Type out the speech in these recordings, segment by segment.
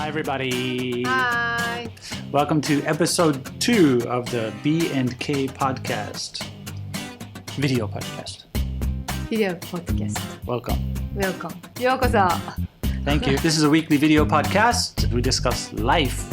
Hi, everybody. Hi. Welcome to episode 2 of the B&K podcast. Video podcast. Video podcast. Welcome. Welcome. ようこそ。Thank you. This is a weekly video podcast. We discuss life,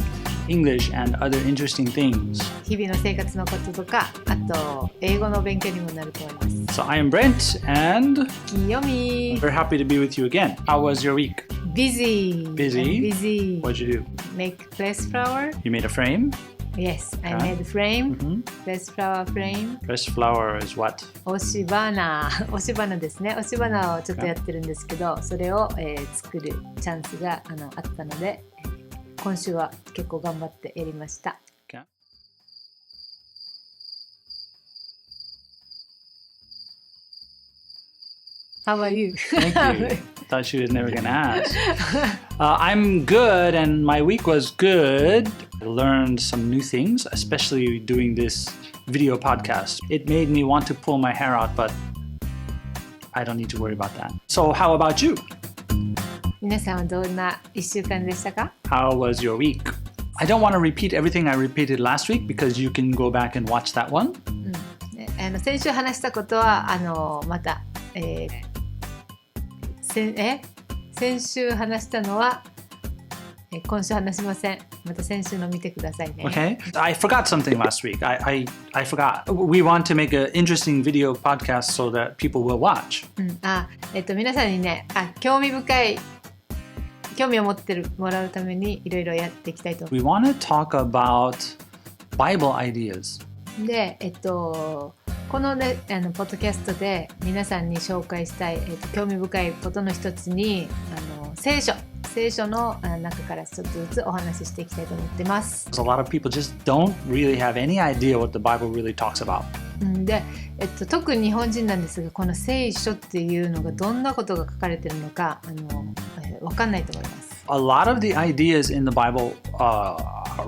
English, and other interesting things. 日々の生活のこととか、あと英語の勉強にもなると思います。So I am Brent, and 清美。 we're happy to be with you again. How was your week? Busy. Busy? Busy. What'd you do? Make press flower? You made a frame? Yes, I Okay. made frame. Mm-hmm. Press flower frame. Press flower is what? 押し花。押し花ですね。押し花をちょっとやってるんですけど、それを、作るチャンスがあったので、今週は結構頑張ってやりました。Okay. How about you? Thank you. Thought she was never going to ask. I'm good, and my week was good. I learned some new things, especially doing this video podcast. It made me want to pull my hair out, but I don't need to worry about that. So how about you? 皆さんはどんな1週間でしたか？ How was your week? I don't want to repeat everything I repeated last week because you can go back and watch that one. 先週話したことはまた、先週話したのは、今週話しません。また先週の見てくださいね。Okay. I forgot something last week. I forgot. We want to make an interesting video podcast so that people will watch. 皆さんにね、興味を持ってもらうためにいろいろやっていきたいと思います。 We want to talk about Bible ideas. で、このね、ポッドキャストで皆さんに紹介したい、興味深いことの一つに聖書の中からちょっとずつお話ししていきたいと思ってます。A lot of people just don't really have any idea what the Bible really talks about. で、特に日本人なんですが、この聖書っていうのがどんなことが書かれているのか分かんないと思います。A lot of the ideas in the Bible are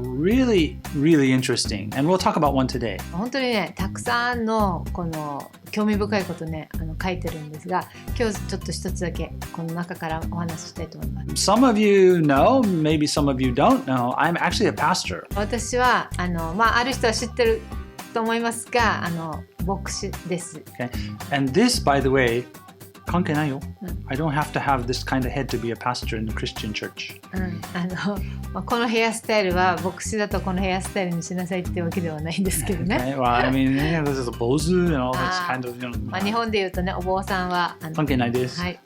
really, really interesting, and we'll talk about one today. 本当にね、たくさんのこの興味深いことね、書いてるんですが、今日ちょっと一つだけこの中からお話ししたいと思います。Some of you know, maybe some of you don't know, I'm actually a pastor. 私はある人は知ってると思いますが、牧師です。Okay? And this, by the way, 関係ないよ。I don't have to have this kind of head to be a pastor in the Christian church. このヘアスタイルは牧師だとこのヘアスタイルにしなさいってわけではないんですけどね。Okay? Well, I mean, this is a 坊主 and all this kind of, you know. 日本で言うとね、お坊さんは関係ないです。はい。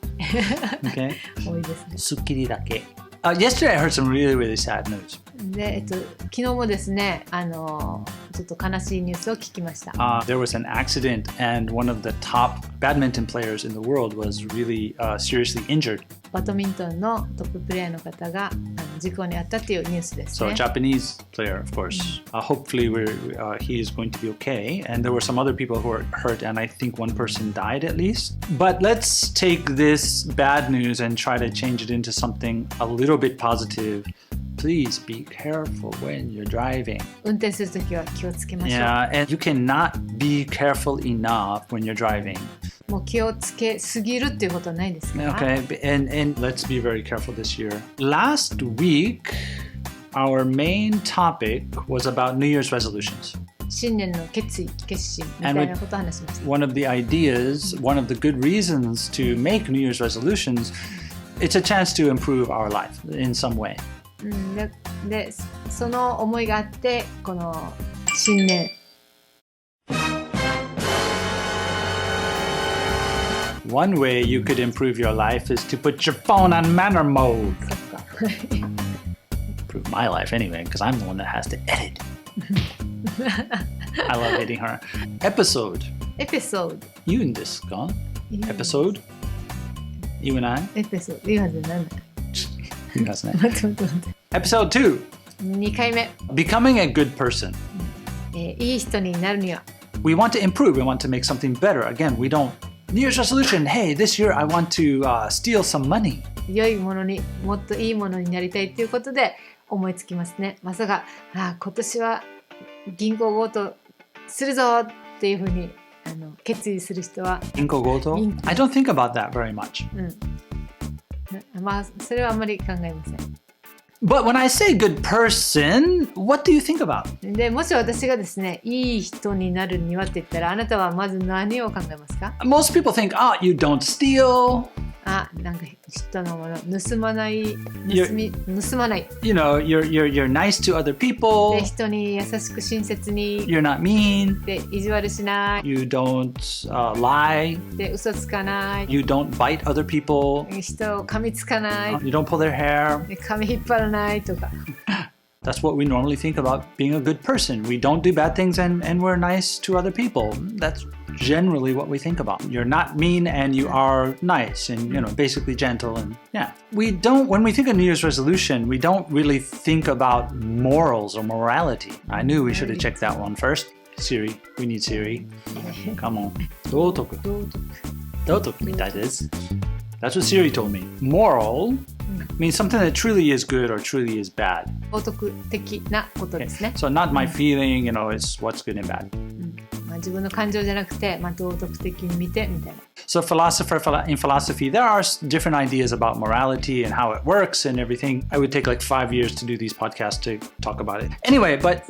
Okay? 多いですね。スッキリだけ。Yesterday I heard some really, really sad news. で、昨日もですね、ちょっと悲しいニュースを聞きました。There was an accident and one of the top badminton players in the world was really seriously injured. バドミントンのトッププレーヤーの方が事故に遭ったというニュースですね。So a Japanese player, of course. Hopefully he is going to be okay. And there were some other people who were hurt, and I think one person died at least. But let's take this bad news and try to change it into something a little bit positive. Please be careful when you're driving. 運転するときは気をつけましょう。Yeah, and you cannot be careful enough when you're driving. もう気をつけすぎるっていうことはないですか？ Okay, and let's be very careful this year. Last week, our main topic was about New Year's resolutions. 新年の決心みたいなことを話しました。One of the ideas, one of the good reasons to make New Year's resolutions, it's a chance to improve our life in some way. で、その思いがあって、この新年。One way you could improve your life is to put your phone on manner mode. Improve my life anyway, because I'm the one that has to edit. I love editing her. Episode. 言うんですか？ Episode? 言わない？ Episode 言わずなんだ？言いますね。待って。Episode 2. 2回目。Becoming a good person. いい人になるには。We want to improve. We want to make something better. Again, we don't. New Year's resolution. Hey, this year I want to steal some money. 良いものにもっといいものになりたいということで思いつきますね。まさか今年は銀行強盗するぞっていうふうに決意する人は銀行強盗 I don't think about that very much. まあそれはあんまり考えません。But when I say good person, what do you think about? でもし私がですね、いい人になるにはって言ったら、あなたはまず何を考えますか？ Most people think, oh, you don't steal. なんか人のもの盗まない、盗まない。You know, you're nice to other people. で、人に優しく親切に。You're not mean. で、意地悪しない。You don't lie. で、嘘つかない。You don't bite other people. 人を噛みつかない。You don't pull their hair. で、髪引っ張らないとか。That's what we normally think about being a good person. We don't do bad things and we're nice to other people. That's generally what we think about. You're not mean and you are nice and, you know, basically gentle and yeah. When we think of New Year's resolution, we don't really think about morals or morality. I knew we should have checked that one first. Siri, we need Siri. Come on. 道徳みたいです。That's what Siri told me. Moral means something that truly is good or truly is bad. 道徳的なことですね。So not my feeling, you know, it's what's good and bad. 自分の感情じゃなくて、道徳的に見てみたいな。So in philosophy, there are different ideas about morality and how it works and everything. I would take like 5 years to do these podcasts to talk about it. Anyway, but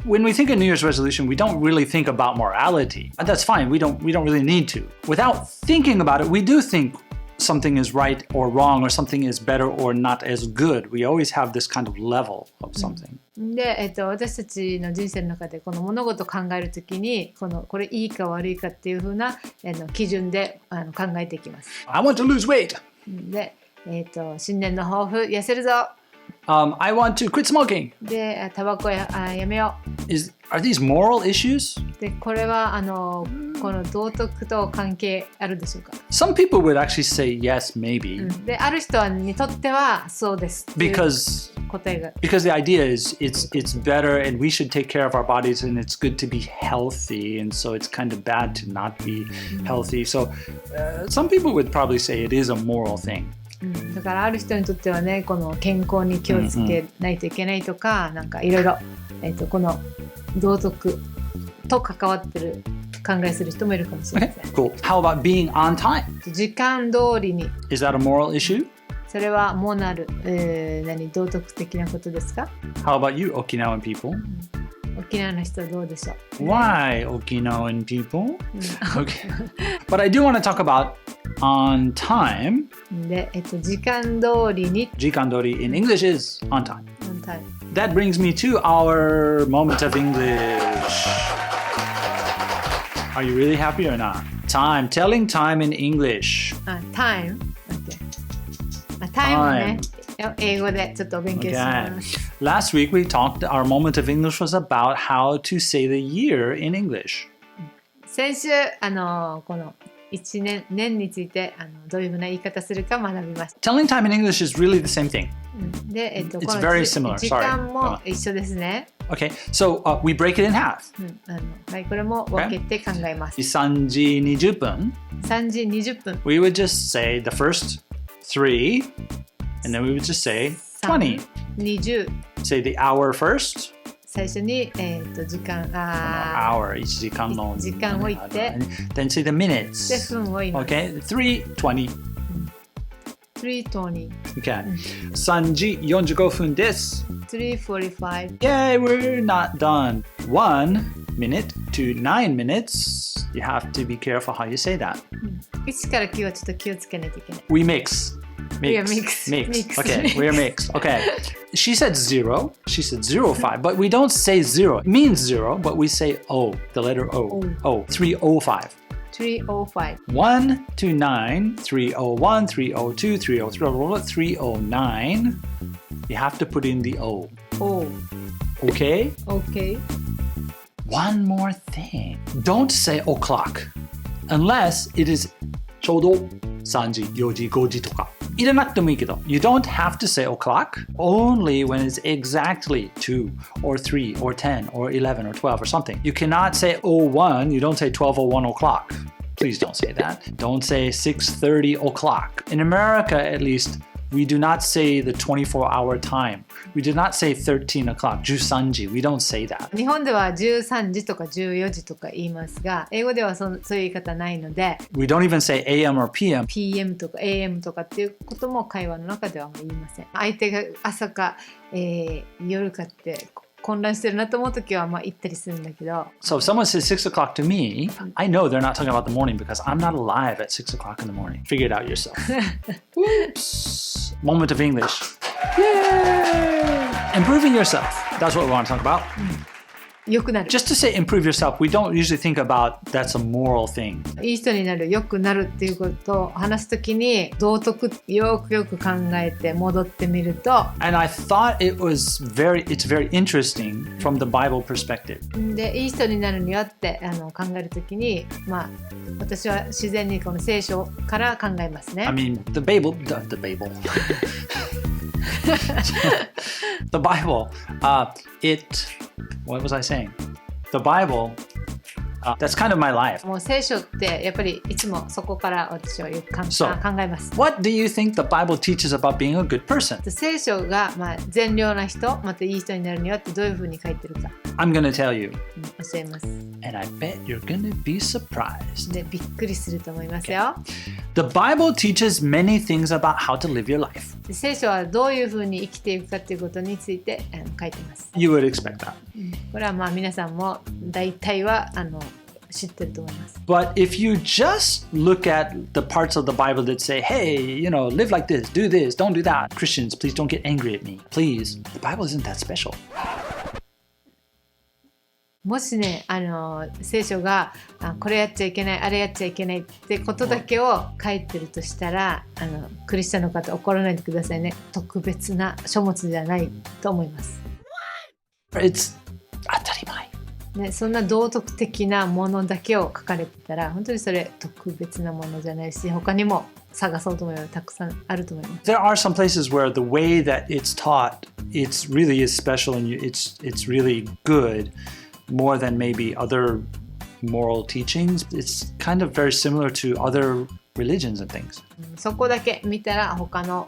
when we think of New Year's resolution, we don't really think about morality. That's fine. We don't really need to. Without thinking about it, we do think something is right or wrong or something is better or not as good. We always have this kind of level of something. で、私たちの人生の中でこの物事を考えるときにこれいいか悪いかっていう風な基準で考えていきます。I want to lose weight. で、新年の抱負痩せるぞ。I want to quit smoking. で、タバコやめよう。Are these moral issues? で、これはこの道徳と関係あるでしょうか？ Some people would actually say yes, maybe. で、ある人にとってはそうです。Because the idea is it's better and we should take care of our bodies and it's good to be healthy and so it's kind of bad to not be healthy. So some people would probably say it is a moral thing. だからある人にとってはね、この健康に気をつけないといけないとか、なんかいろいろこの道徳と関わってる考えする人もいるかもしれません。Cool. How about being on time? 時間通りに。Is that a moral issue? それはモラル、道徳的なことですか？ How about you, Okinawan people? 沖縄の人はどうでしょう？ Why, Okinawan people? Okay. But I do want to talk about on time. で、時間通りに。時間通り in English is on time. On time. That brings me to our moment of English. Are you really happy or not? Time. Telling time in English. Time. Okay. Time をね、英語でちょっと勉強します。Last week we talked, our moment of English was about how to say the year in English. 先週、この年についてどういうふうな言い方するか学びました。Telling time in English is really the same thing. で、It's very similar. 時間も一緒ですね。Okay, so we break it in half. はい、これも分けて考えます。3時20分. 3時20分. We would just say the first 3, and then we would just say 20. 20. Say the hour first. 最初に、時間、hour 1時間の時間を言って、then say the minutes. で分を言います。Okay, 3:20. 3:20. Okay. 3時45分です。3:45. Yay, we're not done. 1 minute to 9 minutes. You have to be careful how you say that. 1から9はちょっと気をつけないといけない。We mix. We are mix. Okay, we are mixed. Okay. She said 0. She said 05, but we don't say 0. It means 0, but we say O, the letter O. O, 305. 305. 1 to 9, 301, 302, 303, 309. You have to put in the O. O. Okay? Okay. One more thing. Don't say o'clock unless it is ちょうど3時、4時、5時とか。入れなくてもいいけど。You don't have to say o'clock only when it's exactly 2 or 3 or 10 or 11 or 12 or something. You cannot say 01. You don't say 12:01 o'clock. Please don't say that. Don't say 6:30 o'clock. In America, at least, We do not say the 24-hour time. We do not say 13 o'clock, 13時. We don't say that. 日本では13時とか14時とか言いますが、英語ではそういう言い方ないので、We don't even say AM or PM. PM とか AM とかっていうことも会話の中ではもう言いません。相手が朝か、夜かって混乱してるなと思うときはまあ言ったりするんだけど。So if someone says 6 o'clock to me, I know they're not talking about the morning because I'm not alive at 6 o'clock in the morning. Figure it out yourself. Whoops. Moment of English. Yay! Improving yourself. That's what we want to talk about. 良くなる。 Just to say improve yourself, we don't usually think about that's a moral thing. いい人になる、良くなるっていうことを話すときに道徳よく考えて戻ってみると、 And I thought it's very interesting from the Bible perspective. でいい人になるにはって考えるときに、まあ私は自然にこの聖書から考えますね。I mean, the Bible. The Bible, what was I saying? The Bible, that's kind of my life. もう聖書ってやっぱりいつもそこから私はよく考えます。What do you think the Bible teaches about being a good person? 聖書が、まあ、善良な人、またいい人になるにはってどういうふうに書いてるか。I'm gonna tell you. 教えます。And I bet you're gonna be surprised. で、びっくりすると思いますよ。The Bible teaches many things about how to live your life. 聖書はどういうふうに生きていくかということについて書いてます。You would expect that. これはまあ皆さんも大体は知ってると思います。But if you just look at the parts of the Bible that say, hey, live like this, do this, don't do that. Christians, please don't get angry at me. Please. The Bible isn't that special. もしね、聖書がこれやっちゃいけない、あれやっちゃいけないってことだけを書いてるとしたら、クリスチャンの方怒らないでくださいね。特別な書物じゃないと思います。It's 当たり前。ね、そんな道徳的なものだけを書かれてたら、本当にそれ特別なものじゃないし、他にも探そうと思えばたくさんあると思います。There are some places where the way that it's taught, it's really is special and it's really good. More than maybe other moral teachings. It's kind of very similar to other religions and things. そこだけ見たら他の、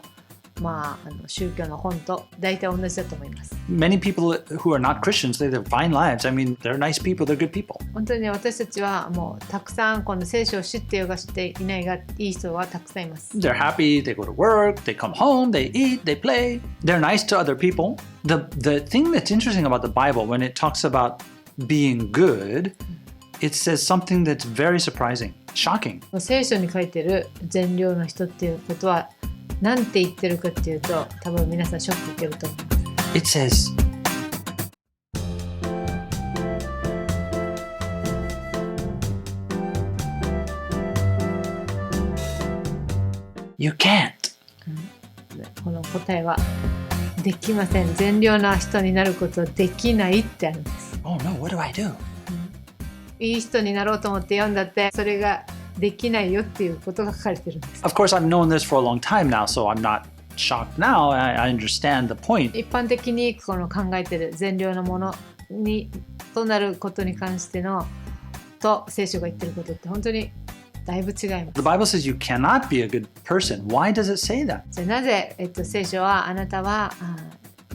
宗教の本と大体同じだと思います。Many people who are not Christians, they live fine lives. I mean, they're nice people, they're good people. 本当にね、私たちはもうたくさんこの聖書を知ってようが知っていないがいい人はたくさんいます。They're happy, they go to work, they come home, they eat, they play. They're nice to other people. The thing that's interesting about the Bible, when it talks about being good, it says something that's very surprising, shocking. 聖書に書いてる善良な人っていうことは何て言ってるかっていうと、多分皆さんショック受けると思います。It says, you can't. この答えはできません。善良な人になることはできないってあるんです。Oh no, what do I do? いい人になろうと思って読んだってそれができないよっていうことが書かれてるんです。Of course, I've known this for a long time now, so I'm not shocked now. I understand the point. 一般的にこの考えてる善良なものにとなることに関してのと聖書が言ってることって本当にだいぶ違います。The Bible says you cannot be a good person. Why does it say that? じゃあなぜ、聖書はあなたは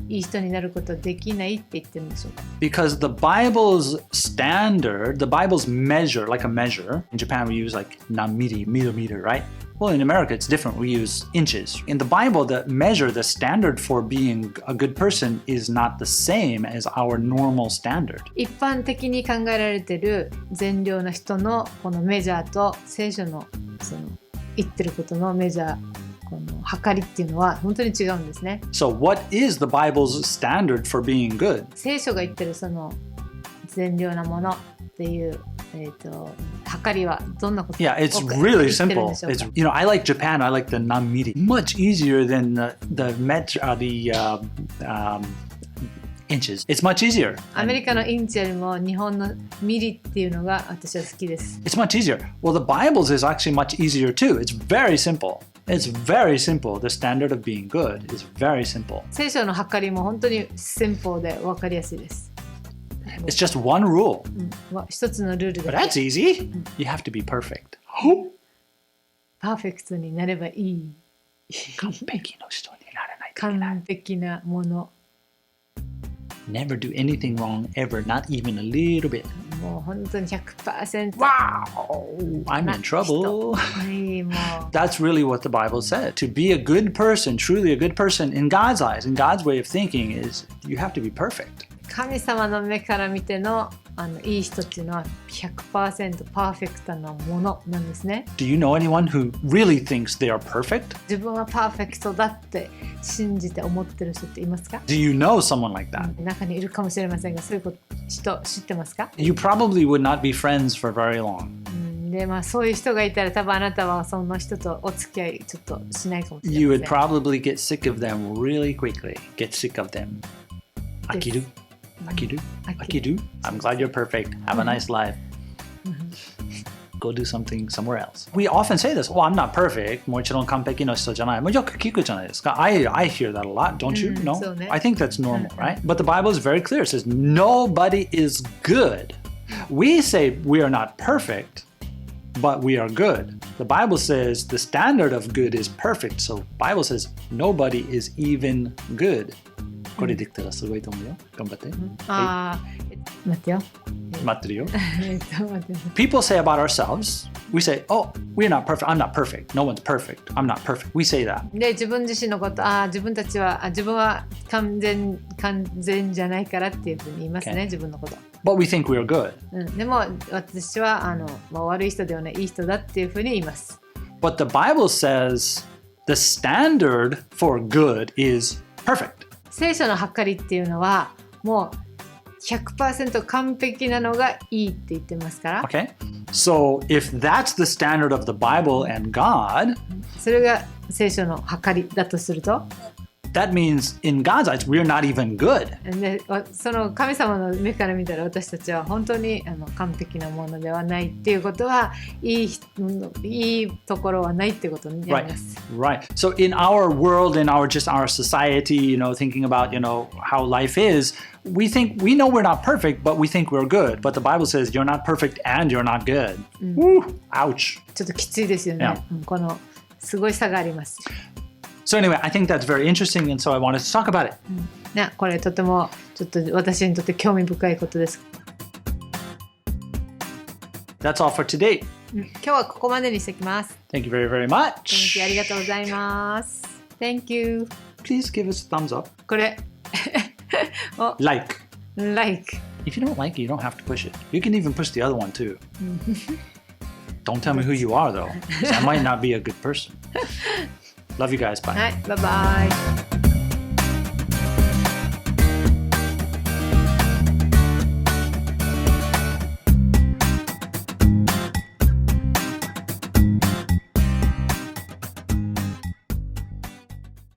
いい人になることできないって言ってるんでしょうか？ Because the Bible's standard, the Bible's measure, like a measure. In Japan, we use like nanmiri, millimeter, right? Well, in America, it's different. We use inches. In the Bible, the measure, the standard for being a good person is not the same as our normal standard. 一般的に考えられている善良な人のこのメジャーと聖書のその言ってることのメジャーこの測りっていうのは本当に違うんですね。So what is the Bible's standard for being good? 聖書が言ってるその善良なものっていう測りはどんなこと Yeah, it's really simple. It's I like Japan. I like the nanmiri. Much easier than the inches. It's much easier. アメリカのインチよりも日本のミリっていうのが私は好きです。It's much easier. Well, the Bible's is actually much easier too. It's very simple. It's very simple. The standard of being good is very simple. 聖書の測りも本当にシンプルで分かりやすいです。It's just one rule. 一つのルール But だ that's け。easy. You have to be perfect. パーフェクトになればいい。完璧の人にならないといけない。完璧なもの。Never do anything wrong ever, not even a little bit. もう本当に 100%。Wow! I'm in trouble. はい、もう。That's really what the Bible said. To be a good person, truly a good person in God's eyes, in God's way of thinking, is you have to be perfect. 神様の目から見てのいい人っていうのは 100% パーフェクトなものなんですね。Do you know anyone who really thinks they are perfect? 自分はパーフェクトだって信じて思ってる人っていますか？ Do you know someone like that? 中にいるかもしれませんが、そういう人知ってますか？ You probably would not be friends for very long. で、そういう人がいたら多分あなたはその人とお付き合いちょっとしないかもしれません。You would probably get sick of them really quickly. Get sick of them. 飽きる? Akiru? I'm glad you're perfect. Have a nice life. Go do something somewhere else. We often say this. Oh, I'm not perfect. もちろん完璧な人じゃない。よく聞くじゃないですか。I hear that a lot, don't you? No? I think that's normal, right? But the Bible is very clear. It says nobody is good. We say we are not perfect, but we are good. The Bible says the standard of good is perfect. So the Bible says nobody is even good. これできたらすごいと思うよ。頑張って。待ってよ。待ってるよ。待って。People say about ourselves, we say, oh, we're not perfect. I'm not perfect. No one's perfect. I'm not perfect. We say that. で、自分自身のこと、自分は完全じゃないからっていうふうに言いますね、自分のこと。But we think we're good. でも私は悪い人ではないいい人だっていうふうに言います。But the Bible says the standard for good is perfect. 聖書の計りっていうのはもう 100% 完璧なのがいいって言ってますから。Okay. So if that's the standard of the Bible and God, それが聖書の計りだとすると。That means in God's eyes, we're not even good. で、その神様の目から見たら私たちは本当に完璧なものではないっていうことはいいところはないっていうことになります。Right. So in our world, in our society, thinking about, how life is, we know we're not perfect, but we think we're good. But the Bible says you're not perfect and you're not good. Woo! Ouch. ちょっときついですよね。このすごい差があります。So anyway, I think that's very interesting, and so I wanted to talk about it. これとてもちょっと私にとって興味深いことです。That's all for today. 今日はここまでにしておきます。Thank you very, very much. Thank you. ありがとうございます。Thank you. Please give us a thumbs up. これLike. Like. If you don't like it, you don't have to push it. You can even push the other one too. Don't tell me who you are though, because I might not be a good person. Love you guys. Bye. はい、バイバイ。